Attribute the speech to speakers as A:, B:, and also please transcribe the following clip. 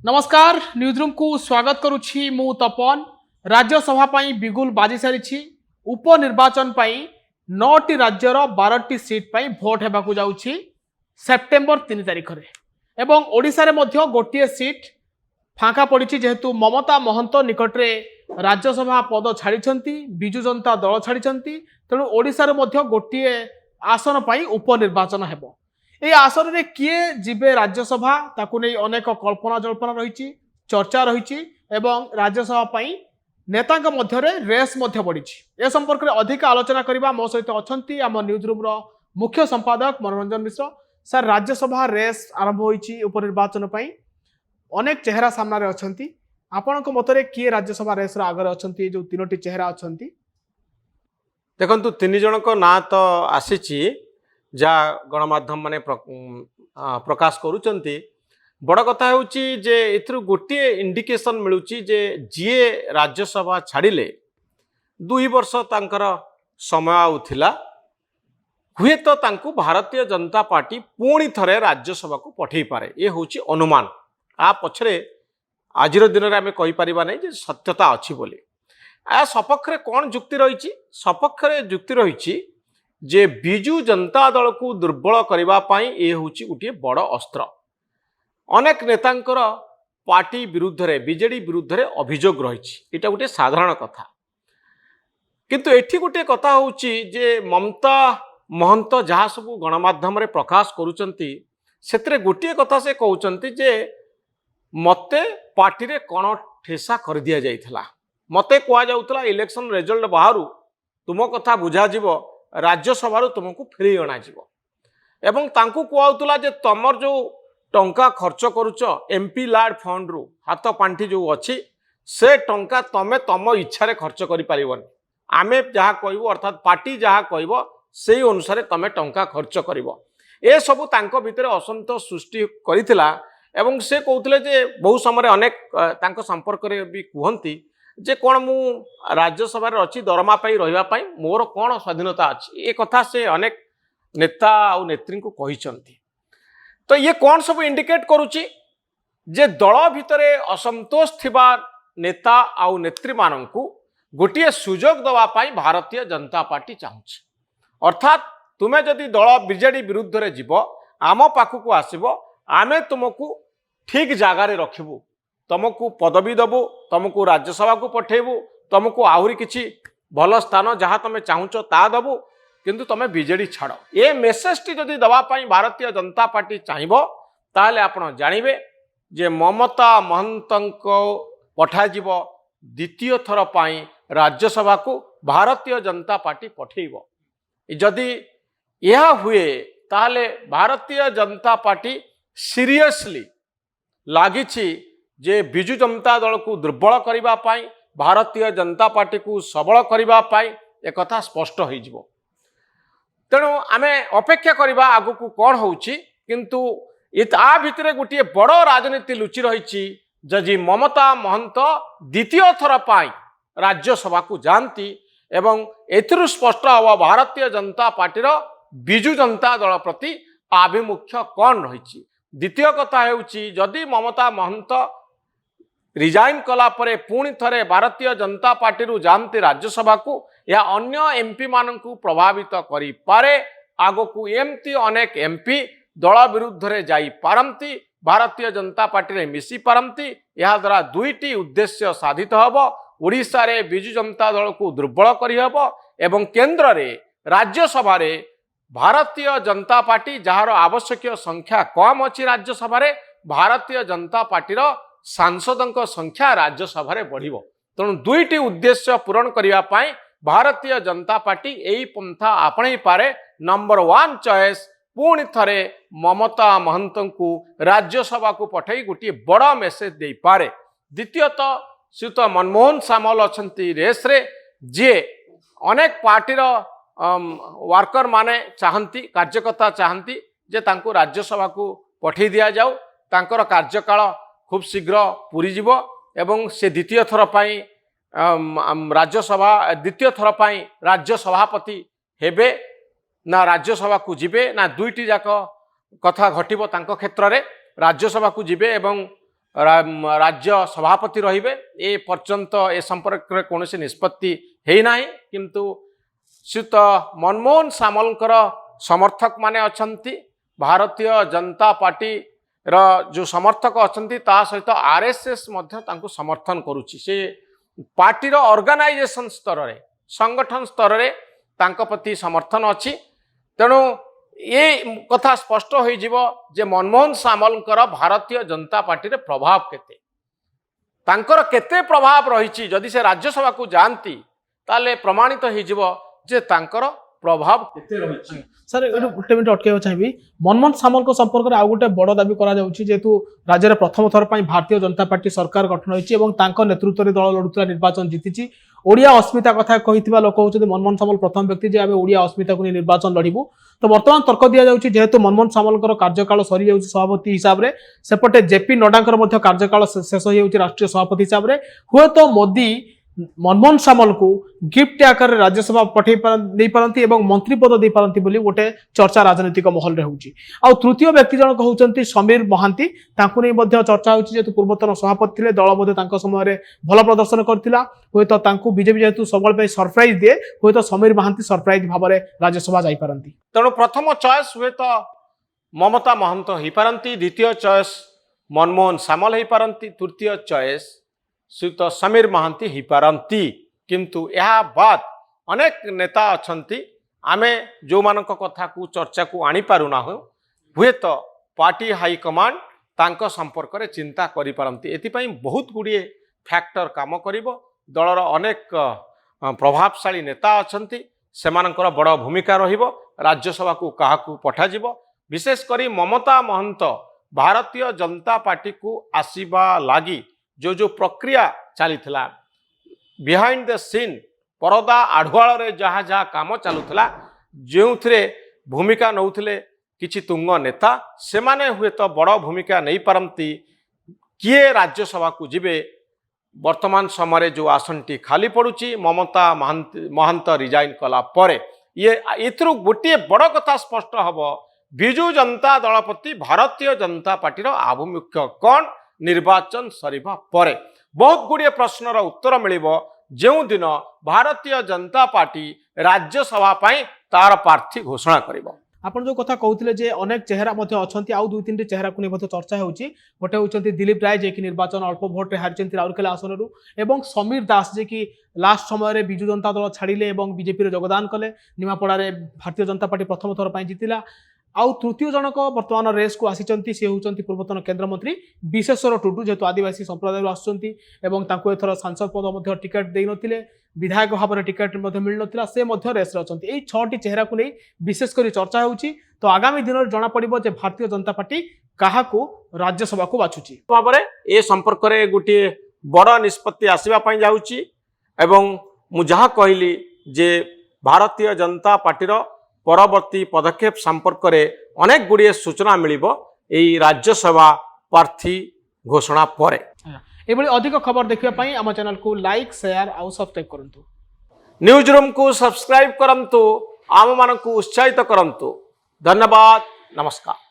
A: नमस्कार न्यूजरूम को स्वागत करुछि मु तपन। राज्यसभा पाई बिगुल बाजी सारी उपनिर्वाचन पाई 9टी राज्यर 12टी सीट पाई भोट हेबाकु जाउछि सेप्टेम्बर 3 तारिख रे एवं ओडिसा रे मध्य गोटिए सीट फांका पड़िछि जेहेतु ममता महंत निकट रे राज्यसभा पद छाड़ी बिजु जनता दल छाड़ी तेणु ओडिसा रे मध्य गोटिए आसन पाई उपनिर्वाचन हेबो। ए आसन रे किए जिबे राज्यसभा ताकु नै अनेक कल्पना जल्पना रही चर्चा रही एवं राज्यसभा पाई नेतांक मध्य रेस मध्य बढ़ी ए संपर्क में अधिक आलोचना करबा मो सहित अछंती आम न्यूज रूम रो मुख्य संपादक मनोरंजन मिश्र। सर राज्यसभा रेस आरंभ होईची उपनिर्वाचन पाई अनेक चेहरा सामने रे अछंती आपनक मतरे किए राज्यसभा रेस रो आगर अछंती जो तीनोटी चेहरा अछंती
B: देखंतु तीन जनक ना तो आसीची जा गणमाध्यम माने प्रकाश करूचंती बड़ कथा होची जे एथरु गोटे इंडिकेशन मिलुची जे जीए राज्यसभा छाड़िले 2 वर्ष तांकर समय आउथिला हुए तो तांकु भारतीय जनता पार्टी पुणी थरे राज्यसभा को पठेई पारे ये होची अनुमान। आ पछरे आजिर दिन रे आमे कहि परिबा नै जे सत्यता अछि बोली। आ सपक्षरे कोन जुक्ति रहिची सपक्षरे जुक्ति रहिची जे बिजु जनता दल को दुर्बल करबा पाई ए होची गोटे बड़ अस्त्र। अनेक नेतांकर पार्टी विरुद्ध रे बीजेडी विरुद्ध रे अभियोग रहिची एटा गोटे साधारण कथा किंतु एठी गोटे कथा होची जे ममता महंत जहाँ सब गणमाध्यम रे प्रकाश करूचंती सेतरे गोटे कथा से कहउचंती जे मते पार्टी रे कोन ठेसा कर दिया जाइथला मते कुआ जाउतला इलेक्शन रिजल्ट बाहरु तुम कथा बुझा जिवो राज्यसभा तुमको फेरी अणा एवं तांकु कुआउतला जे तमर जो टंका खर्च करुच एमपी लाड फंड रु हाथ पांठी जो अच्छी से टंका तमे तम इच्छा रे खर्च करि परिबन आमे जहा कहबो अर्थात पार्टी जहा कहबो से अनुसार तमे टंका खर्च करिवो ए सब तांको भितर असंतोष सृष्टि करिथिला एवं से कहउतले जे बहु समय अनेक तांको संपर्क रे भी कहंती जे कौन मु राज्यसभा अच्छी दरमा पाई रहिबा पाई मोर कौन स्वाधीनता अच्छी ए कथा से अनेक नेता और नेत्री को कहिसंती। तो ये कौन सब इंडिकेट करुची जे दल भितरे असंतोष थिबा नेता आउ नेत्री माननकु गोटे सुजोग दवा पाई भारतीय जनता पार्टी चाहूची अर्थात तुमे जदि दल बीजेडी विरुद्ध रे जीव आम पाखक आसीबो आमे तुमको ठीक जगार रखिबू तुमको पदवी दबु तुमको राज्यसभा को पठेबू तुमको आहुरी किछि भल स्थान जहाँ तुम चाहूच ता दबु किंतु तुम बीजेडी छाड़ ए मेसेज टी जदि दवा पाई भारतीय जनता पार्टी चाहिबो ताले आपण जानिबे जे ममता महंतंको पठाजिबो द्वितीय थर पाई राज्यसभा को भारतीय जनता पार्टी पठेइबो जदि यह हुए ताले भारतीय जनता पार्टी सीरियसली लागिछि जे बिजु जनता दल को दुर्बल करबा पाई भारतीय जनता पार्टी को सबल करबा पाई एक कथा स्पष्ट हो जिवो। तेणु आमे अपेक्षा करबा आगु को कोन होउची किंतु आ भितरे गोटे बड़ राजनीति लुचि रहिछि जदि ममता महंत द्वितीय थर पाई राज्यसभा को जानती एवं एथिरु स्पष्ट हवा भारतीय जनता पार्टीर बिजु जनता दल प्रति आभिमुख्य कोन रहिछि। द्वितीय कथा हेउछि जदि ममता महंत रिजाइन कला परे पुणी थरे भारतीय जनता पार्टी रु जानती राज्यसभा को या अन्य एमपी मान को प्रभावित करि पारे आगो को एमती अनेक एमपी दल विरुद्ध रे जाई पारंती भारतीय जनता पार्टी रे मिसी पारंती या द्वारा दुईटी उद्देश्य साधित हबो ओडिसा रे बिजु जनता दल को दुर्बल करि हबो एवं केंद्र रे राज्यसभा रे भारतीय जनता पार्टी जहार आवश्यक संख्या कम अछि राज्यसभा रे भारतीय जनता पार्टी रो सांसदों संख्या राज्यसभा रे बढ़िबो तेणु दुईटी उद्देश्य पूरण करिया पाई भारतीय जनता पार्टी एई पंथा आपणे पारे नंबर 1 चॉइस पुणी थरे ममता महंत को राज्यसभा को पठाई गोटे बड़ मेसेज दे पारे। द्वितीयत श्रीयुत मनमोहन सामल अछंती रेस रे जे अनेक पार्टीर वर्कर माने चाहंती कार्यकर्ता चाहंती जे तांको राज्यसभा को पठे दिया जाऊ तांकर कार्यकाल खूब शीघ्र पूरी जीव एवं से द्वितीय थर पाई राज्यसभा द्वितीय थर पाई राज्य सभापति हेबे ना राज्यसभा को जिबे ना दुईटी जाक कथा घटिबो तांको क्षेत्र रे राज्यसभा को जिबे एवं राज्य सभापति रहिबे ए पर्यंत ए संपर्क रे कोनोसी निष्पत्ति हेई नाही किंतु श्रीयुत मनमोहन सामलकर समर्थक माने अछंती भारतीय जनता पार्टी र जो समर्थक अछंती ता सहित आरएसएस मध्य तांको समर्थन करूची से पार्टी रो ऑर्गेनाइजेशन स्तर रे संगठन स्तर रे तांको प्रति समर्थन अछि तेणु ये कथा स्पष्ट हो जे मनमोहन सामलकर भारतीय जनता पार्टी रे प्रभाव केते तांकर केते प्रभाव रही जदि से राज्यसभा को जानती ताले प्रमाणित हो जे तांकर प्रभाव केते रही।
A: सर ये गोटे मिनट अटके चाहिए मनमोहन सामल संपर्क में आउ गोटे बड़ दाबी करा जेहेतु राज्य में प्रथम थर भारतीय जनता पार्टी सरकार गठन होती नेतृत्व में दल लड़ुला निर्वाचन जीति ओडिया अस्मिता कथा कही लोक होती मनमोहन सामल प्रथम व्यक्ति जे आम ओडिया अस्मिता को नहीं निर्वाचन लड़बू तो बर्तमान तर्क दि जाऊँगी जेहेतु मनमोहन सामल कार्यकाल सरी जाऊँगी सभापति हिसाब से सेपटे जेपी नड्डा कार्यकाल शेष हो राष्ट्रीय सभापति हिसाब से हुए तो मोदी मनमोहन सामल को गिफ्ट आकार राज्यसभा पठे पारती एवं मंत्री पद दे पारती बोली गोटे चर्चा राजनीतिक महल होउची आ तृतीय व्यक्ति जनक होउचंती समीर महांती तांको नै मध्य चर्चा होउची जेतु पूर्वतन सभापति थिले दल मध्य तांको समय रे भल प्रदर्शन करथिला होय तो तांको बीजेपी जेतु सबल पे सरप्राइज दिए होय तो समीर महांती सरप्राइज भाव में राज्यसभा जाई पारंती
B: तेणु प्रथम चॉइस हुए तो ममता महंत हो पारंती द्वितीय चॉइस मनमोहन सामल हो पारंती तृतीय चॉइस श्रीयुत समीर महांती हो पारंती किंतु यह बात अनेक नेता अछंती आमे जो मानक कथा को चर्चा को आनी पारुना हुए तो पार्टी हाई कमांड तांको संपर्क रे चिंता करि पारंती एतिपई बहुत गुड़िए फैक्टर काम करिवो दलर अनेक प्रभावशाली नेता अछंती सेमानकर बड़ भूमिका रहिबो राज्यसभा को काहाकू पठा जिवो विशेष करी ममता महंत भारतीय जनता पार्टी को आसीबा लागी जो प्रक्रिया चली बिहाइंड द सीन परदा आढ़ुआल रे जहाँ जहाँ काम चलुला जो भूमिका नौथिले किछि तुंग नेता से माने हुए तो बड़ भूमिका नहीं पारंती किए राज्यसभा को जिबे वर्तमान समय जो आसनटी खाली पड़ुची ममता महंत रिजाइन कला परे ये इथरु गोटे बड़ कथा स्पष्ट हब बिजु जनता दल प्रति भारतीय जनता पार्टी आभिमुख्य कौन निर्वाचन सरीबा परे बहुत गुड़िए प्रश्नर उत्तर मिलिबो जो दिन भारतीय जनता पार्टी राज्यसभा पाई तार प्रार्थी घोषणा करिबो
A: आपन जो कथा कहते जे अनेक चेहरा अच्छा आउ दुई तीन चेहरा को नहीं चर्चा होची गोटे होती दिलीप राय जे कि निर्वाचन अल्प भोट रे हारिचंती राउरकेला आसन एवं समीर दास जे कि लास्ट समय विजु जनता दल छाड़िले बीजेपी योगदान कले निमापड़ा भारतीय जनता पार्टी प्रथम थर पर जीतिला आउ तृतीय जनक वर्तमान रेस को आसी सी होती पूर्वतन केन्द्रमंत्री विश्वेश्वर टुडू जेहेतु आदिवासी संप्रदाय आसुँच एथर सांसद पद टिकेट दे नथिले विधायक भाव में टिकेट मिल ना से रेस अच्छा यही 6टी चेहरा को नहीं विशेषकर चर्चा होची तो आगामी दिन में जना पड़ो जे भारतीय जनता पार्टी क्या राज्यसभा को बाछुची
B: भाव में ए संपर्क में गोटे बड़ निष्पत्ति आसवाई जाऊँगी एवं मुझा कहली जे भारतीय जनता पार्टी परवर्ती पदक्षेप संपर्क में अनेक गुड़िए सूचना मिलिबो एई राज्यसभा प्रार्थी घोषणा परे
A: एभली अधिक खबर देखिबा आम चैनल को लाइक शेयर आउ सब्सक्राइब करंतु
B: न्यूज रूम को सब्सक्राइब करंतु आम मानकु उत्साहित करंतु धन्यवाद नमस्कार।